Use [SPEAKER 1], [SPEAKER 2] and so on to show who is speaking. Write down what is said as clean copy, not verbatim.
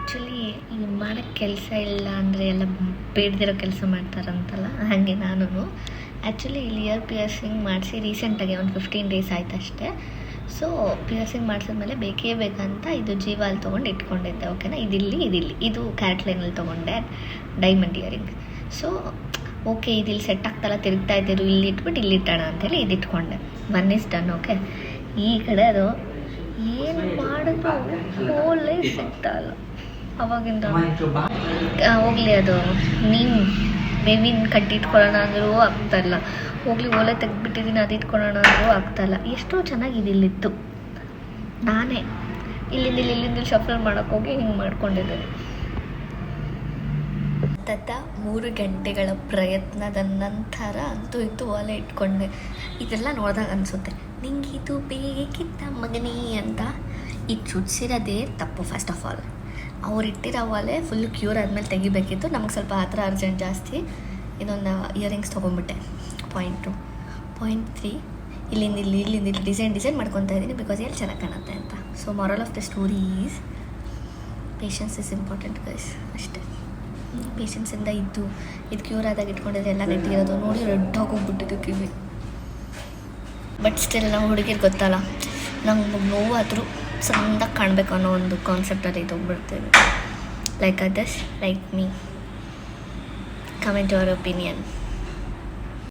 [SPEAKER 1] Actually ಈಗ ಮಾಡೋಕ್ಕೆ ಕೆಲಸ ಇಲ್ಲ ಅಂದರೆ ಎಲ್ಲ ಬೇಡದಿರೋ ಕೆಲಸ ಮಾಡ್ತಾರಂತಲ್ಲ, ಹಾಗೆ ನಾನು ಆ್ಯಕ್ಚುಲಿ ಇಲ್ಲಿ ಇಯರ್ ಪಿಯರ್ಸಿಂಗ್ ಮಾಡಿಸಿ ರೀಸೆಂಟಾಗಿ ಒಂದು 15 ಡೇಸ್ ಆಯ್ತು ಅಷ್ಟೇ. ಸೊ ಪಿಯರ್ಸಿಂಗ್ ಮಾಡಿಸಿದ್ಮೇಲೆ ಬೇಕೇ ಬೇಕಂತ ಇದು ಜೀವಾಲ್ ತೊಗೊಂಡು ಇಟ್ಕೊಂಡಿದ್ದೆ. ಓಕೆನಾ, ಇದಿಲ್ಲಿ ಇದು ಕ್ಯಾರೆಟ್ ಲೈನಲ್ಲಿ ತೊಗೊಂಡೆ ಡೈಮಂಡ್ ಇಯರಿಂಗ್. ಸೊ ಓಕೆ, ಇದಿಲ್ಲಿ ಸೆಟ್ ಆಗ್ತಲ್ಲ, ತಿರುಗ್ತಾ ಇದ್ದಿರು, ಇಲ್ಲಿ ಇಟ್ಬಿಟ್ಟು ಇಲ್ಲಿ ಇಟ್ಟೋಣ ಅಂತೇಳಿ ಇದು ಇಟ್ಕೊಂಡೆ. One is done. ಓಕೆ, ಈ ಕಡೆ ಅದು ಏನು ಮಾಡಿದ್ರು ಹೋಲೇ ಸಿಗ್ತಾಯಿಲ್ಲ ಅವಾಗಿಂದ. ಹೋಗಲಿ, ಅದು ನೀವು ಬೇವಿನ ಕಡ್ಡಿ ಇಟ್ಕೊಳ್ಳೋಣ ಅಂದರೂ ಆಗ್ತಾಯಿಲ್ಲ. ಹೋಗಲಿ, ಓಲೆ ತೆಗೆದ್ಬಿಟ್ಟಿದ್ದೀನಿ, ಅದು ಇಟ್ಕೊಳ್ಳೋಣ ಅಂದರೂ ಆಗ್ತಾಯಿಲ್ಲ. ಎಷ್ಟೋ ಚೆನ್ನಾಗಿದೆ ಇಲ್ಲಿತ್ತು. ನಾನೇ ಇಲ್ಲಿಂದ ಶಫಲ್ ಮಾಡೋಕ್ಕೋಗಿ ಹಿಂಗೆ ಮಾಡ್ಕೊಂಡಿದ್ದೀನಿ. ಸತತ 3 ಗಂಟೆಗಳ ಪ್ರಯತ್ನದ ನಂತರ ಅಂತೂ ಇತ್ತು ಓಲೆ ಇಟ್ಕೊಂಡೆ. ಇದೆಲ್ಲ ನೋಡಿದಾಗ ಅನಿಸುತ್ತೆ, ನಿಂಗೆ ಇದು ಬೇಕಿತ್ತ ಮಗನೇ ಅಂತ. ಇದು ಚುಟ್ಸಿರೋದೇ ತಪ್ಪು. ಫಸ್ಟ್ ಆಫ್ ಆಲ್ ಅವ್ರು ಇಟ್ಟಿರೋ ಒಲೆ ಫುಲ್ ಕ್ಯೂರ್ ಆದಮೇಲೆ ತೆಗಿಬೇಕಿತ್ತು. ನಮಗೆ ಸ್ವಲ್ಪ ಆ ಥರ ಅರ್ಜೆಂಟ್ ಜಾಸ್ತಿ. ಇದೊಂದು ಇಯರಿಂಗ್ಸ್ ತೊಗೊಂಡ್ಬಿಟ್ಟೆ. ಪಾಯಿಂಟ್ 2, ಪಾಯಿಂಟ್ 3 ಇಲ್ಲಿಂದ ಇಲ್ಲಿ ಡಿಸೈನ್ ಮಾಡ್ಕೊತಾ ಇದ್ದೀನಿ, ಬಿಕಾಸ್ ಎಲ್ಲಿ ಚೆನ್ನಾಗಿ ಕಾಣುತ್ತೆ ಅಂತ. So moral of the story is patience is important guys. ಅಷ್ಟೇ, ಪೇಷನ್ಸಿಂದ ಇದು ಕ್ಯೂರ್ ಆದಾಗ ಇಟ್ಕೊಂಡಿದ್ರೆ ಎಲ್ಲ ನೆಟ್ಟಿರೋದು. ನೋಡಿ, ರೆಡ್ ಹೋಗ್ಬಿಟ್ಟಿದ್ದು ಕಿವಿ. ಬಟ್ ಸ್ಟಿಲ್ ನಮ್ಮ ಹುಡುಗಿರು ಗೊತ್ತಲ್ಲ, ನಮ್ಗೆ ನೋವಾದರೂ ಚೆಂದಾಗಿ ಕಾಣಬೇಕು ಅನ್ನೋ ಒಂದು ಕಾನ್ಸೆಪ್ಟಲ್ಲಿ ಇದು ಹೋಗ್ಬಿಡ್ತೀವಿ. Like others, like me. Comment your opinion.